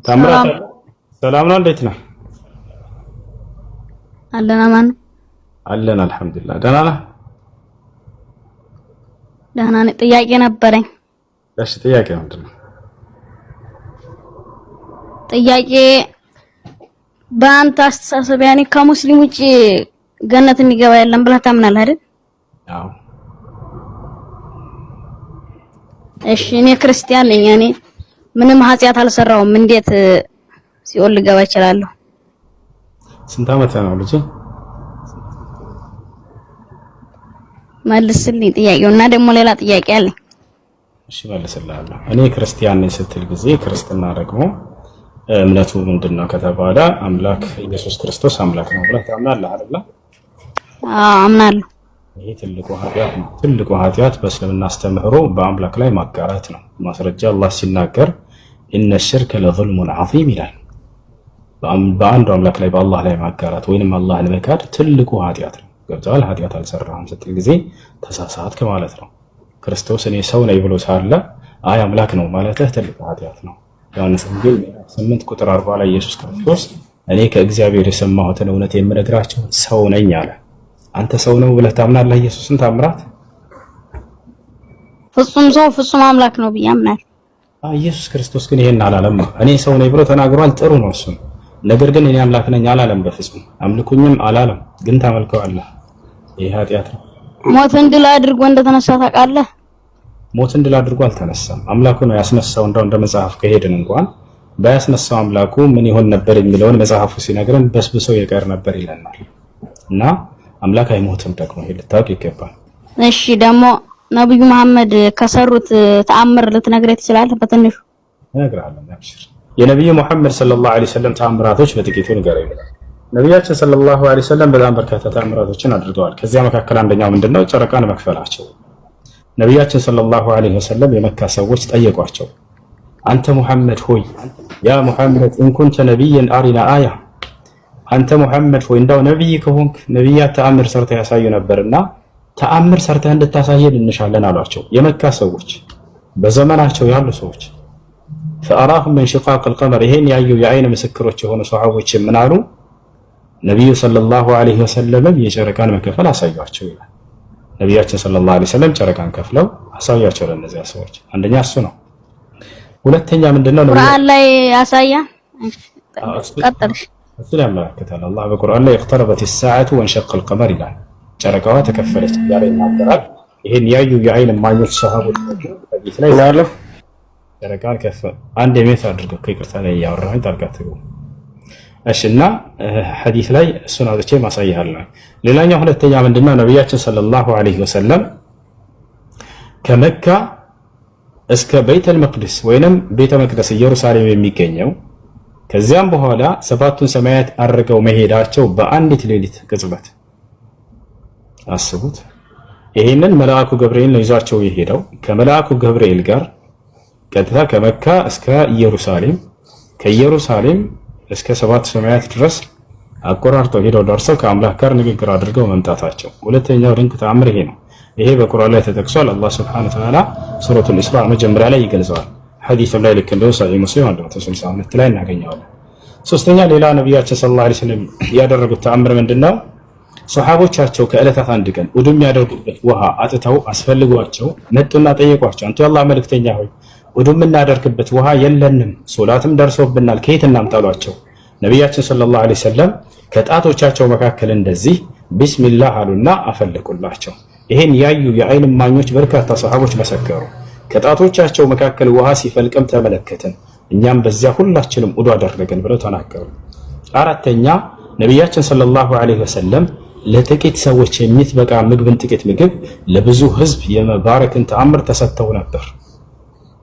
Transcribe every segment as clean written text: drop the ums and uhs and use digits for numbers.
ታምራት ሰላም ነው እንዴት ነህ? አለና ማን አለና አልሐምዱሊላህ ደህና ነህ? ደህና ነኝ። ጥያቄ ነበረኝ። እሺ ጥያቄ ምንድነው? ጥያቄ በአንተ አስተሳሰብ ያኔ ከሙስሊም ውጪ ገነት የሚገባ የለም ብለህ ታምናለህ አይደል? አዎ። እሺ እኔ ክርስቲያን ነኝ። ያኔ ምንም ኃጢአት አልሰራውም። እንዴት ሲኦል ልገባ እችላለሁ? ስንት ዓመት ነው ልጅ? መልስልኝ ጥያቄውና ደግሞ ሌላ ጥያቄ አለኝ። እሺ መልስልሃለሁ። እኔ ክርስቲያን ነኝ ስትል ጊዜ ክርስትና ደግሞ እምነቱ ምንድነው ከተባለ አምላክ ኢየሱስ ክርስቶስ አምላክ ነው ብለህ ታምናለህ አይደል? አዎ አምናለሁ። ይሄ ትልቁ ኃጢአት ነው። ትልቁ ኃጢአት በእስልምና አስተምህሮ በአምላክ ላይ ማጋራት ነው። ማስረጃ አላህ ሲናገር ኢነ ሽርከ ለዙልሙን ዐዚም ይላል። በአንዱ አምላክ ላይ በአላህ ላይ ማጋራት ወይንም አላህን መካድ ትልቁ ኃጢአት ነው። ገብቶሃል? ኃጢአት አልሰራህም ስትል ጊዜ ተሳሳትክ ማለት ነው። ክርስቶስ እኔ ሰው ነኝ ብሎ ሳለ አይ አምላክ ነው ማለትህ ትልቁ ኃጢአት ነው። ዮሐንስ ወንጌል 8 ቁጥር 40 ላይ ኢየሱስ ክርስቶስ እኔ ከእግዚአብሔር የሰማሁትን እውነት የምነግራቸው ሰው ነኝ አለ። አንተ ሰው ነው ብለህ ታምናለህ? ኢየሱስን ታምራት ፍጹም ሰው ፍጹም አምላክ ነው ብዬ አምናለሁ። ኢየሱስ ክርስቶስ ግን ይሄን አላለም። እኔ ሰው ነኝ ብሎ ተናግሯል። ጥሩ ነው እሱ። ነገር ግን እኔ አምላክ ነኝ አላለም። በፍጹም አምልኩኝም አላለም። ግን ታመልከዋለህ። ይሄ ኃጢአት ነው። ሞትን ድል አድርጎ እንደተነሳ ታውቃለህ? ሞትን ድል አድርጎ አልተነሳም። አምላኩ ነው ያስነሳው። እንደ መጽሐፍ ከሄድን እንኳን ባያስነሳው አምላኩ ምን ይሆን ነበር የሚለውን መጽሐፉ ሲነግረን በስብሶ ይቀር ነበር ይለናል። እና አምላክ አይሞትም ደግሞ ይሄ ልታውቅ ይገባል። እሺ ደግሞ ነብዩ መሐመድ ከሰሩት ተአምር ልትነግረኝ ትችላለህ? በትንሹ እነግርሃለሁ። አብሽር። የነብዩ መሐመድ ሰለላሁ ዐለይሂ ወሰለም ተአምራቶች በጥቂቱ ንገረኝ። ነብያችን ሰለላሁ ዐለይሂ ወሰለም በጣም በርካታ ተአምራቶችን አድርገዋል። ከዚያ መካከል አንደኛው ምንድነው? ጨረቃን መክፈላቸው። ነብያችን ሰለላሁ ዐለይሂ ወሰለም የመካ ሰዎች ጠየቋቸው፣ አንተ ሙሐመድ ሆይ ያ ሙሐመድ እንኩንተ ነብይን አሪና አያ፣ አንተ ሙሐመድ ሆይ እንዳው ነብይ ከሆንክ ነብያት ተአምር ሰርተህ ያሳዩ ነበርና ተአምር ሰርተህ እንድታሳየን እንሻለን አሏቸው። የመካ ሰዎች በዘመናቸው ያሉ ሰዎች ፈአራሁም من شقاق القمر ይሄን ያዩ የአይን ምስክሮች የሆኑ ሷሃቦች ምን አሉ? ነብዩ ሰለላሁ ዐለይሂ ወሰለም የጨረቃን መከፈል አሳያቸው ይላል። ነብያችን ሰለላሁ ዐለይሂ ወሰለም ጨረቃን ከፍለው አሳያቸው ለነዚያ ሰዎች። አንደኛ እሱ ነው። ሁለተኛ ምንድነው? ቁርአን ላይ ያሳያ ቀጥልሽ እሱ ላይ ያመለክታል። አላህ በቁርአን ላይ اقتربت الساعة وانشق القمر ይላል። ጨረቃዋ ተከፈለች ያለ ይናገራል። ይሄን ያዩ የአይን ማኞች ሷሃቦች ሐዲስ ላይ ያለው ጨረቃን ከፈለ አንድ የሜት አድርገው ከይቅርታ ላይ ያወራኝ ታርጋትው እሺና ሐዲስ ላይ እሱን አውጥቼ ማሳያለሁ። ሌላኛው ሁለተኛ ምንድነው? ነብያችን ሰለላሁ ዐለይሂ ወሰለም ከመካ እስከ ቤተል መቅደስ ወይንም ቤተ መቅደስ ኢየሩሳሌም የሚገኘው ከዚያም በኋላ ሰባቱን ሰማያት አድርገው መሄዳቸው በአንዲት ሌሊት ቅጽበት አስቡት። ይሄንን መልአኩ ገብርኤል ነው ይዟቸው የሄደው። ከመልአኩ ገብርኤል ጋር ቀጥታ ከመካ እስከ ኢየሩሳሌም ከኢየሩሳሌም እስከ ሰባት ሰማያት ድረስ አቆራርጠው ሄደው ደርሰው ከአምላክ ጋር ንግግር አድርገው መምጣታቸው ሁለተኛው ድንቅ ተአምር ይሄ ነው። ይሄ በቁርአን ላይ ተጠቅሷል። አላህ Subhanahu Wa Ta'ala ሱረቱል ኢስራ መጀመሪያ ላይ ይገልጸዋል። ሐዲሱ ላይ ልክ እንደው ሰሂህ ሙስሊም 162 ላይ እናገኘዋለን። ሶስተኛ ሌላ ነብያችን ሰለላሁ ዐለይሂ ወሰለም ያደረጉት ተአምር ምንድነው? ሱሐቦቻቸው ከዕለታት አንድ ቀን ውዱእ የሚያደርጉበት ውሃ አጥተው አስፈልጓቸው መጡና ጠየቋቸው፣ አንተ የአላህ መልእክተኛ ሆይ ውዱእ የምናደርግበት ውሃ የለንም፣ ሶላትም ደርሶብናል፣ ከየት እናምጣሏቸው? ነብያችን ሰለላሁ ዐለይሂ ወሰለም ከጣቶቻቸው መካከል እንደዚህ ቢስሚላህ አሉና አፈለቁላቸው። ይሄን ያዩ የአይን ማኞች በርካታ ሱሐቦች መሰከሩ። ከጣቶቻቸው መካከል ውሃ ሲፈልቅም ተመለከትን፣ እኛም በዚያ ሁላችንም ውዱእ አደረግን ብለው ተናገሩ። አራተኛ ነብያችን ሰለላሁ ዐለይሂ ወሰለም ለጥቂት ሰዎች የሚትበቃ ምግብን ጥቂት ምግብ ለብዙ ህዝብ የመባረክን ተአምር ተሰጥተው ነበር።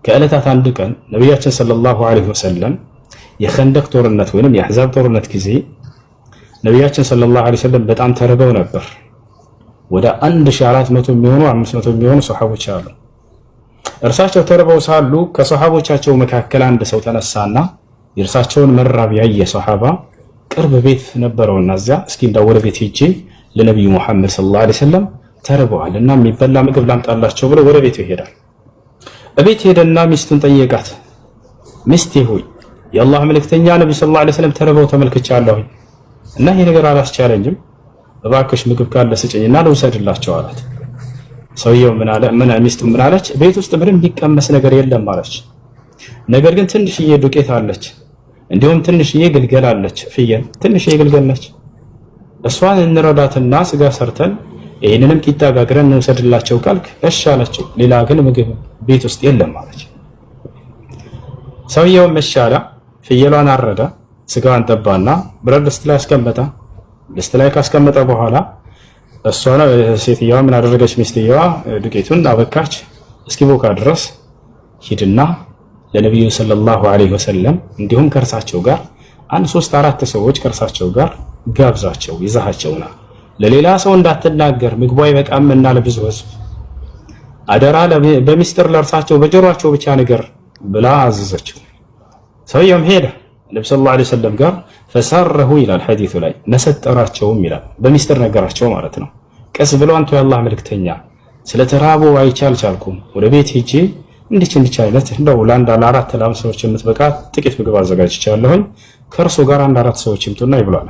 ከዕለታት አንድ ቀን ነብያችን ሰለላሁ ዐለይሂ ወሰለም የኸንደቅ ጦርነት ወይንም የአሕዛብ ጦርነት ጊዜ ነብያችን ሰለላሁ ዐለይሂ ወሰለም በጣም ተርበው ነበር። ወደ 1400 የሚሆኑ 500 የሚሆኑ ሱሐቦች አሉ። እርሳቸው ተርበው ሳሉ ከሱሐቦቻቸው መካከል አንድ ሰው ተነሳና የእርሳቸውን መራብ ያየ ሱሐባ ቅርብ ቤት ነበረውና እዚያ እስኪ እንዳው ወደ ቤት ሄጄ ለነብዩ መሐመድ ሰለላሁ ዐለይሂ ወሰለም ተርበዋልና የሚበላ ምግብ ላምጣላቸው ብሎ ወደ ቤቱ ይሄዳል። እቤት ሄደና ሚስቱን ጠየቃት። ሚስቴ ሆይ የአላህ መልእክተኛ ነብዩ ሰለላሁ ዐለይሂ ወሰለም ተርበው ተመልክቻለሁ እና ይሄ ነገር አላስቻለኝም፣ እባክሽ ምግብ ካለ ስጭኝና ልውሰድላቸው አላት። ሰውየው ሚስቱ ምን አለች? ቤት ውስጥ ምንም የሚቀመስ ነገር የለም አለች። ነገር ግን ትንሽዬ ዱቄት አለች፣ እንዲሁም ትንሽዬ ግልገል አለች፣ ፍየል ትንሽዬ ግልገል ነች። እሷን እንረዳትና ስጋ ሰርተን ይህንንም ቂጣ ጋግረን እንውሰድላቸው ካልክ እሺ አለችው። ሌላ ግን ምግብ ቤት ውስጥ የለም አለች። ሰውየውም እሺ አለ። ፍየሏን አረደ፣ ስጋዋን ጠባና ብረት ድስት ላይ አስቀመጠ። ድስት ላይ ካስቀመጠ በኋላ እሷ ሴትየዋ ምን አደረገች? ሚስትየዋ ዱቄቱን አበካች እስኪቦካ ድረስ ሂድና ለነብዩ ሰለላሁ ዐለይሂ ወሰለም እንዲሁም ከእርሳቸው ጋር 3-4 ሰዎች ከእርሳቸው ጋር ጋብዛቸው ይዛሃቸውና ለሌላ ሰው እንዳትናገር ምግቡ አይበቃምና ለብዙ ህዝብ አደራ በሚስጥር ለእርሳቸው በጆሮአቸው ብቻ ነገር ብላ አዘዘችው። ሰውየውም ሄደ ነብዩ ሰለላሁ ዐለይሂ ወሰለም ጋር ፈሰረሁ ይላል ሐዲሱ ላይ ነሰጠራቸውም ይላል። በሚስጥር ነገራቸው ማለት ነው። ቀስ ብሎ አንተ የአላህ መልእክተኛ ስለተራቡ አይቻልኩም ወደ ቤት ሄጄ እንዲች አይነት እንደው ለ4 ሰዎች የምትበቃ ጥቂት ምግብ አዘጋጅቻለሁኝ ከእርሱ ጋር 4 ሰዎች ይምጡና ይብላሉ።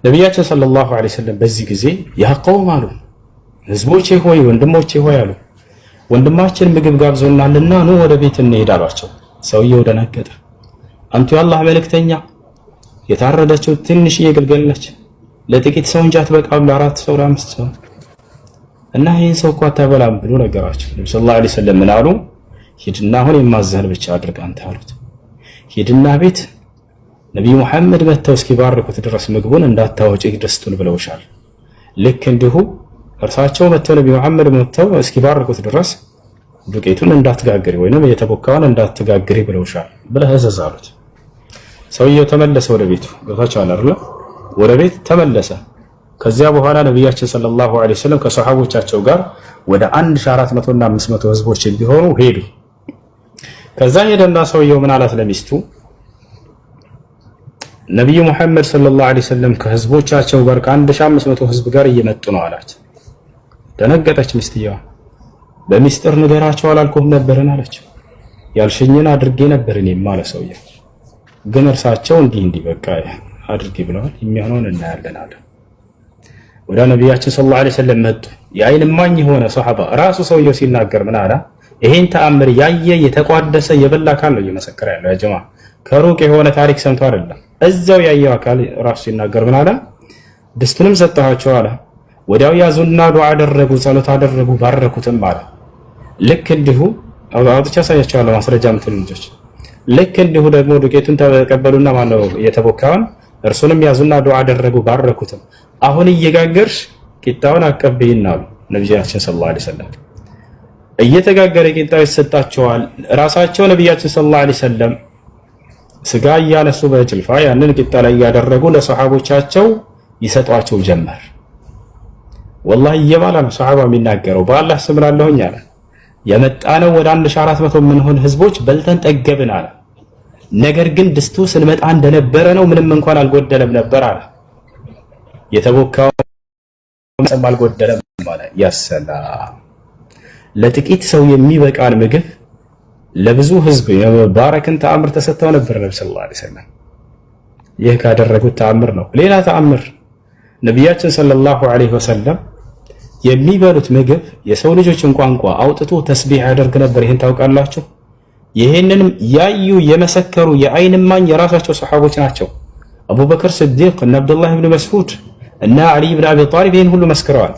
ነቢያችን ሰለላሁ ዐለይሂ ወሰለም በዚህ ጊዜ ያ ቀውም አሉ፣ ህዝቦቼ ሆይ ወንድሞቼ ሆይ አሉ፣ ወንድማችን ምግብ ጋብዞናልና ኑ ወደ ቤት እንሄድ አሏቸው። ሰውየው ደነገጠ። አንቱ የአላህ መልእክተኛ የታረደችው ትንሽዬ ግልገል ነች፣ ለጥቂት ሰው እንጂ አትበቃም ለ4 ሰው ለ5 ሰው እና ይህን ሰው እኮ አታበላም ብሎ ነገራቸው። ነብዩ ሰለላሁ ዐለይሂ ወሰለም ምን አሉ? ሂድና አሁን የማዘህን ብቻ አድርግ አንተ አሉት። ሂድና ቤት ነብዩ መሐመድ መተው እስኪባርኩት ድረስ ምግቡን እንዳታወጪ ደስቱን ብለውሻል። ልክ እንዲሁ እርሳቸው መተው ነብዩ መሐመድ መተው እስኪባርኩት ድረስ ዱቄቱን እንዳትጋግሪ ወይንም የተቦካውን እንዳትጋግሪ ብለውሻል ብለህ እዘዝ አሉት። ሰውየው ተመለሰ ወደ ቤቱ። ገብታችኋል አይደል? ወደ ቤት ተመለሰ። ከዚያ በኋላ ነብያችን ሰለላሁ ዐለይሂ ወሰለም ከሰሃቦቻቸው ጋር ወደ 1400 እና 500 ህዝቦች ቢሆኑ ሄዱ። ከዛ ሄደና ሰውየው ምን አላት ለሚስቱ? ነብዩ መሐመድ ሰለላሁ ዐለይሂ ወሰለም ከህዝቦቻቸው ጋር ከ1500 ህዝብ ጋር እየመጡ ነው አላት። ደነገጠች ሚስትየዋ። በሚስጥር ንገራቸው አላልኩም ነበርን አለች። ያልሽኝን አድርጌ ነበር እኔም ማለት ሰውየው፣ ግን እርሳቸው እንዲህ በቃ አድርጌ ብለዋል፣ የሚሆነውን እናያለን አለ። ወደ ነቢያችን ሰለላሁ ዐለይሂ ወሰለም መጡ። የአይን እማኝ የሆነ ሷሃባ ራሱ ሰውየው ሲናገር ምን አለ? ይሄን ተአምር ያየ የተቋደሰ የበላ አካል ነው እየመሰከረ ያለው። ያ ጀማ ከሩቅ የሆነ ታሪክ ሰምቶ አይደለም፣ እዛው ያየው አካል ራሱ ሲናገር ምን አለ? ድስቱንም ሰጣቸው አለ። ወዲያው ያዙና ዱዓ አደረጉ፣ ጸሎት አደረጉ፣ ባረኩትም አለ። ልክ እንዲሁ አውጥቻ ሳያቸዋለሁ ማስረጃ ምትሉ ልጆች። ልክ እንዲሁ ደግሞ ዱቄቱን ተቀበሉና ማነው የተቦካውን እርሱንም ያዙና ዱዓ አደረጉ፣ ባረኩትም። አሁን እየጋገርሽ ቂጣውን አቀብይና አሉ ነብያችን ሰለላሁ ዐለይሂ ወሰለም። እየተጋገረ ቂጣው ይሰጣቸዋል። ራሳቸው ነብያችን ሰለላሁ ዐለይሂ ወሰለም ስጋ እያነሱ በጭልፋ ያንን ቂጣ ላይ ያደረጉ ለሰሃቦቻቸው ይሰጧቸው ጀመር። ወላሂ እየባላ ነው ሰሃባ የሚናገረው። በአላህ ስም እላለሁኝ አለ የመጣነው ወደ 1400 የምንሆን ህዝቦች በልተን ጠገብን አለ። ነገር ግን ድስቱ ስንመጣ እንደነበረ ነው፣ ምንም እንኳን አልጎደለም ነበር አለ። የተቦካው አልጎደለም ማለት ያሰላም። ለጥቂት ሰው የሚበቃን ምግብ ለብዙ ህዝብ የመባረክን ተአምር ተሰጥተው ነበር ነብዩ ሰለላሁ ዐለይሂ ወሰለም። ይህ ካደረጉት ተአምር ነው። ሌላ ተአምር ነቢያችን ሰለላሁ ዐለይሂ ወሰለም የሚበሉት ምግብ የሰው ልጆችን ቋንቋ አውጥቶ ተስቢህ ያደርግ ነበር። ይሄን ታውቃላችሁ? ይሄንንም ያዩ የመሰከሩ የአይን እማኝ የራሳቸው ሰሃቦች ናቸው። አቡበክር ስዲቅ እና አብዱላህ ኢብኑ መስዑድ እና አሊ ኢብኑ አቢ ጣሊብ ይሄን ሁሉ መስክረዋል።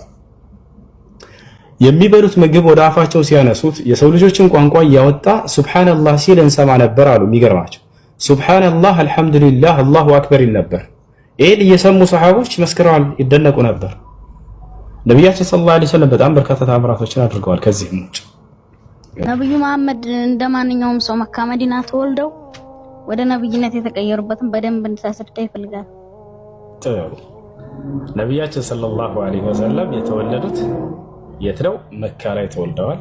የሚበሉት ምግብ ወደ አፋቸው ሲያነሱት የሰው ልጆችን ቋንቋ እያወጣ ሱብሃንአላህ ሲል እንሰማ ነበር አሉ። የሚገርማቸው ሱብሃንአላህ፣ አልሐምዱሊላህ፣ አላሁ አክበር ይል ነበር። ይሄን እየሰሙ ሰሃቦች መስክረዋል፣ ይደነቁ ነበር። ነቢያችን ሰለላሁ ዐለይሂ ወሰለም በጣም በርካታ ተአምራቶችን አድርገዋል። ከዚህም ውጭ ነብዩ መሐመድ እንደማንኛውም ሰው መካ መዲና ተወልደው ወደ ነብይነት የተቀየሩበትን በደንብ እንድታስረዳ ይፈልጋል። ጥሩ። ነቢያችን ሰለላሁ ዐለይሂ ወሰለም የተወለዱት የት ነው? መካ ላይ ተወልደዋል።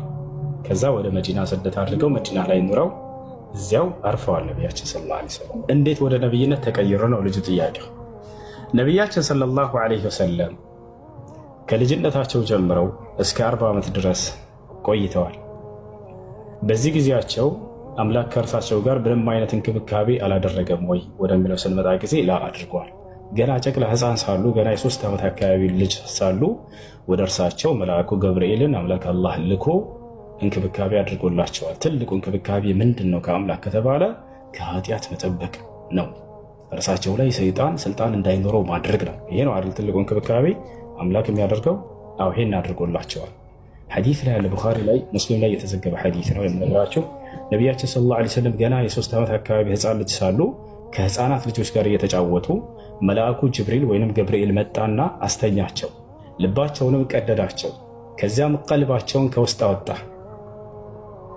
ከዛ ወደ መዲና ስደት አድርገው መዲና ላይ ኑረው እዚያው አርፈዋል። ነቢያችን ሰለላሁ ዐለይሂ ወሰለም እንዴት ወደ ነብይነት ተቀየሩ ነው ልጁ ጥያቄው። ነቢያችን ሰለላሁ ዐለይሂ ወሰለም ከልጅነታቸው ጀምረው እስከ 40 ዓመት ድረስ ቆይተዋል። በዚህ ጊዜያቸው አምላክ ከእርሳቸው ጋር ምንም አይነት እንክብካቤ አላደረገም ወይ ወደሚለው ስንመጣ ጊዜ ላ አድርጓል። ገና ጨቅላ ሕፃን ሳሉ ገና የ3 ዓመት አካባቢ ልጅ ሳሉ ወደ እርሳቸው መልአኩ ገብርኤልን አምላክ አላህ ልኮ እንክብካቤ አድርጎላቸዋል። ትልቁ እንክብካቤ ምንድን ነው ከአምላክ ከተባለ ከኃጢአት መጠበቅ ነው። እርሳቸው ላይ ሰይጣን ስልጣን እንዳይኖረው ማድረግ ነው። ይሄ ነው አይደል ትልቁ እንክብካቤ አምላክ የሚያደርገው። አዎ ይሄን አድርጎላቸዋል። ሐዲስ ላይ አለ፣ ቡኻሪ ላይ ሙስሊም ላይ የተዘገበ ሐዲስ ነው የምነግራችሁ። ነቢያችን ሰለላሁ ዐለይሂ ወሰለም ገና የ3 ዓመት አካባቢ ሕፃን ልጅ ሳሉ ከሕፃናት ልጆች ጋር እየተጫወቱ መልአኩ ጅብሪል ወይንም ገብርኤል መጣና አስተኛቸው፣ ልባቸውንም ቀደዳቸው። ከዚያም ቀልባቸውን ከውስጥ አወጣ።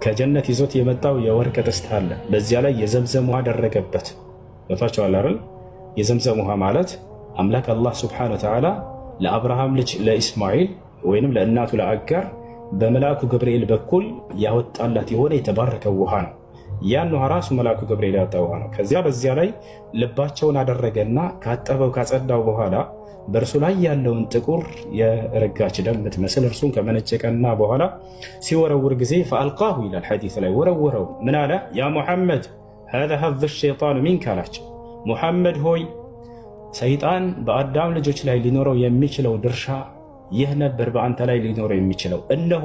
ከጀነት ይዞት የመጣው የወርቅ ጥስት አለ፣ በዚያ ላይ የዘምዘም ውሃ አደረገበት። ወጣቸዋል አይደል? የዘምዘም ውሃ ማለት አምላክ አላህ ሱብሓነሁ ወተዓላ ለአብርሃም ልጅ ለኢስማኤል ወይንም ለእናቱ ለአጋር በመልአኩ ገብርኤል በኩል ያወጣላት የሆነ የተባረከ ውሃ ነው። ያን ውሃ ራሱ መልአኩ ገብርኤል ያወጣው ውሃ ነው። ከዚያ በዚያ ላይ ልባቸውን አደረገና ካጠበው ካጸዳው በኋላ በእርሱ ላይ ያለውን ጥቁር የረጋች ደም የምትመስል እርሱን ከመነጨቀና በኋላ ሲወረውር ጊዜ ፈአልቃሁ ይላል ሐዲስ ላይ ወረወረው። ምን አለ? ያ ሙሐመድ هذا حظ الشيطان منك አላቸው። ሙሐመድ ሆይ ሰይጣን በአዳም ልጆች ላይ ሊኖረው የሚችለው ድርሻ ይህ ነበር፣ በአንተ ላይ ሊኖረው የሚችለው እነሆ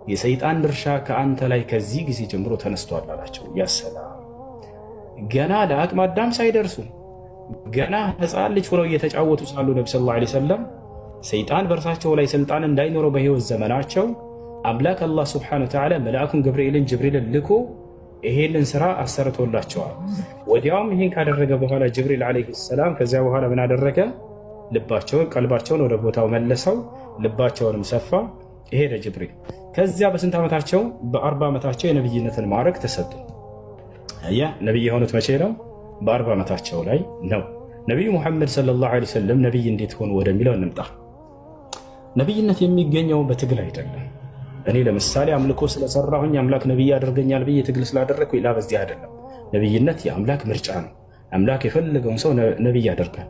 የሰይጣን ድርሻ ከአንተ ላይ ከዚህ ጊዜ ጀምሮ ተነስቷል አላቸው። ያ ሰላም! ገና ለአቅመ አዳም ሳይደርሱ ገና ሕፃን ልጅ ሆነው እየተጫወቱ ሳሉ ነብዩ ሰለላሁ ዐለይሂ ወሰለም ሰይጣን በእርሳቸው ላይ ስልጣን እንዳይኖረው በህይወት ዘመናቸው አምላክ አላህ ሱብሓነሁ ወተዓላ መልአኩን ገብርኤልን ጅብሪልን ልኮ ይሄንን ስራ አሰርቶላቸዋል። ወዲያውም ይሄን ካደረገ በኋላ ጅብሪል ዐለይሂ ሰላም ከዚያ በኋላ ምን አደረገ? ልባቸውን ቀልባቸውን ወደ ቦታው መለሰው፣ ልባቸውንም ሰፋ። ሄደ ጅብሪል። ከዚያ በስንት ዓመታቸው? በ40 ዓመታቸው የነብይነትን ማዕረግ ተሰጡ። አያ ነብይ የሆኑት መቼ ነው? በ40 ዓመታቸው ላይ ነው። ነብዩ ሙሐመድ ሰለላሁ ዐለይሂ ወሰለም ነብይ እንዴት ሆኑ ወደሚለው እንምጣ። ነብይነት የሚገኘው በትግል አይደለም። እኔ ለምሳሌ አምልኮ ስለሰራሁኝ አምላክ ነብይ ያደርገኛል ብዬ ትግል ስላደረግኩ ላ በዚህ አይደለም። ነብይነት የአምላክ ምርጫ ነው። አምላክ የፈለገውን ሰው ነብይ ያደርጋል፣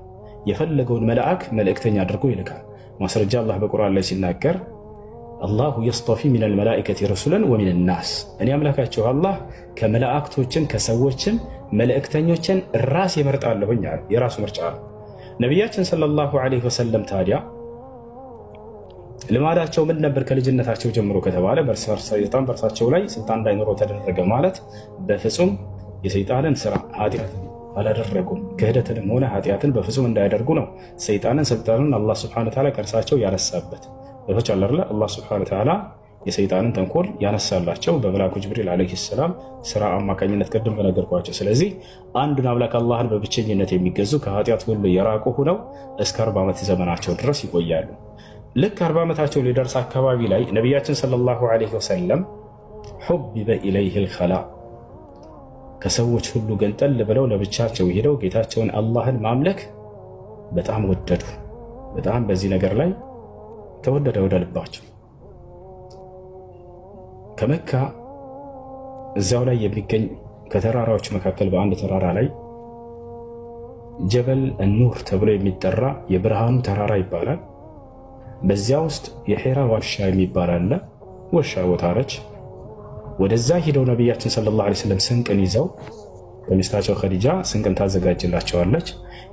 የፈለገውን መልአክ መልእክተኛ አድርጎ ይልካል። ማስረጃ አላህ በቁርአን ላይ ሲናገር አላሁ የስጠፊ ሚነል መላኢከቲ ረሱለን ወሚነን ናስ፣ እኔ አምላካቸው አላህ ከመላእክቶችም ከሰዎችም መልእክተኞችን ራስ ይመርጣለሁኝ አለ። የራሱ ምርጫ ነው። ነቢያችን ሰለላሁ ዐለይሂ ወሰለም ታዲያ ልማዳቸው ምን ነበር? ከልጅነታቸው ጀምሮ ከተባለ ሰይጣን በእርሳቸው ላይ ስልጣን እንዳይኖረው ተደረገ ማለት በፍጹም የሰይጣንን ስራ ኃጢአትን አላደረጉም። ክህደትንም ሆነ ኃጢአትን በፍጹም እንዳያደርጉ ነው ሰይጣንን ስልጣንን አላህ ሱብሓነሁ ወተዓላ ከእርሳቸው ያነሳበት። በተቻለ አላህ ሱብሓነሁ ወተዓላ የሰይጣንን ተንኮል ያነሳላቸው በመልአኩ ጅብሪል ዐለይሂ ሰላም ስራ አማካኝነት ቅድም በነገርኳቸው። ስለዚህ አንዱን አምላክ አላህን በብቸኝነት የሚገዙ ከኃጢአት ሁሉ የራቁ ሆነው እስከ 40 ዓመት ዘመናቸው ድረስ ይቆያሉ። ልክ 40 ዓመታቸው ሊደርስ አካባቢ ላይ ነቢያችን ሰለላሁ ዐለይሂ ወሰለም ሑቢበ ኢለይሂል ኸላ ከሰዎች ሁሉ ገንጠል ብለው ለብቻቸው ሄደው ጌታቸውን አላህን ማምለክ በጣም ወደዱ። በጣም በዚህ ነገር ላይ ተወደደ ወደ ልባቸው። ከመካ እዛው ላይ የሚገኝ ከተራራዎች መካከል በአንድ ተራራ ላይ ጀበል ኑር ተብሎ የሚጠራ የብርሃኑ ተራራ ይባላል። በዚያ ውስጥ የሒራ ዋሻ የሚባል አለ። ዋሻ ቦታ ነች። ወደዛ ሄደው ነቢያችን ሰለላሁ ዐለይሂ ወሰለም ስንቅን ይዘው በሚስታቸው ኸዲጃ ስንቅን ታዘጋጅላቸዋለች።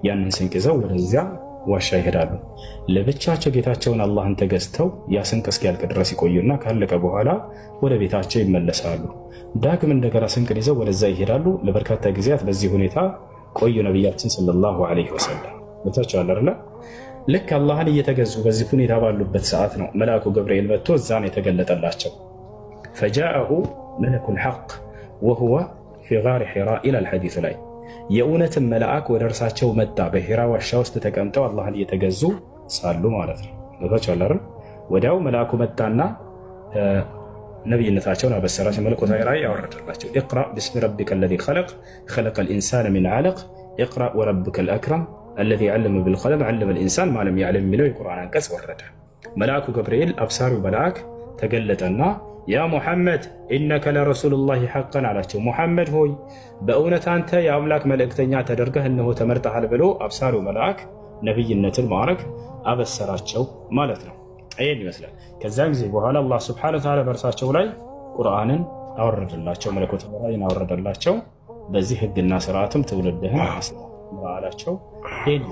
ያንን ስንቅ ይዘው ወደዚያ ዋሻ ይሄዳሉ። ለብቻቸው ጌታቸውን አላህን ተገዝተው ያ ስንቅ እስኪያልቅ ድረስ ይቆዩና ካለቀ በኋላ ወደ ቤታቸው ይመለሳሉ። ዳግም እንደገና ስንቅን ይዘው ወደዛ ይሄዳሉ። ለበርካታ ጊዜያት በዚህ ሁኔታ ቆዩ ነቢያችን ሰለላሁ ዐለይሂ ወሰለም። ቦታቸው አለ። ልክ አላህን እየተገዙ በዚህ ሁኔታ ባሉበት ሰዓት ነው መልአኩ ገብርኤል መጥቶ እዛ ነው የተገለጠላቸው። ፈጃአሁ መለኩል ሐቅ ወሁወ ፊ ጋሪ ሒራ ኢላል ሐዲስ ላይ የእውነትን መልአክ ወደ እርሳቸው መጣ። በሒራ ዋሻ ውስጥ ተቀምጠው አላህን እየተገዙ ሳሉ ማለት ነው። ለታቻላረ ወዲያው መልአኩ መጣና ነብይነታቸውን አበሰራቸው። መለኮታዊ ራእይ ያወረደላቸው። ኢቅራ ቢስሚ ረቢከ አለዚ ኸለቅ ኸለቀል ኢንሳነ ሚን ዐለቅ ኢቅራ ወረቡከል አክረም አለዚ ዐለመ ቢልቀለም ዐለመል ኢንሳን ማ ለም ያዕለም የሚለው የቁርአን አንቀጽ ወረደ። መልአኩ ገብርኤል አብሳሪው መልአክ ተገለጠና ያ ሙሐመድ ኢነከ ለረሱሉላሂ ሐቀን አላቸው። ሙሐመድ ሆይ በእውነት አንተ የአምላክ መልእክተኛ ተደርገህ እነሆ ተመርጠሃል ብሎ አብሳሪው መልአክ ነብይነትን ማዕረግ አበሰራቸው ማለት ነው። ይህን ይመስላል። ከዛ ጊዜ በኋላ አላህ ሱብሓነሁ ወተዓላ በእርሳቸው ላይ ቁርአንን አወረደላቸው፣ መለኮታዊ ራእይን አወረደላቸው። በዚህ ህግና ስርዓትም ትውልድህን አስተምር አላቸው። ይሄን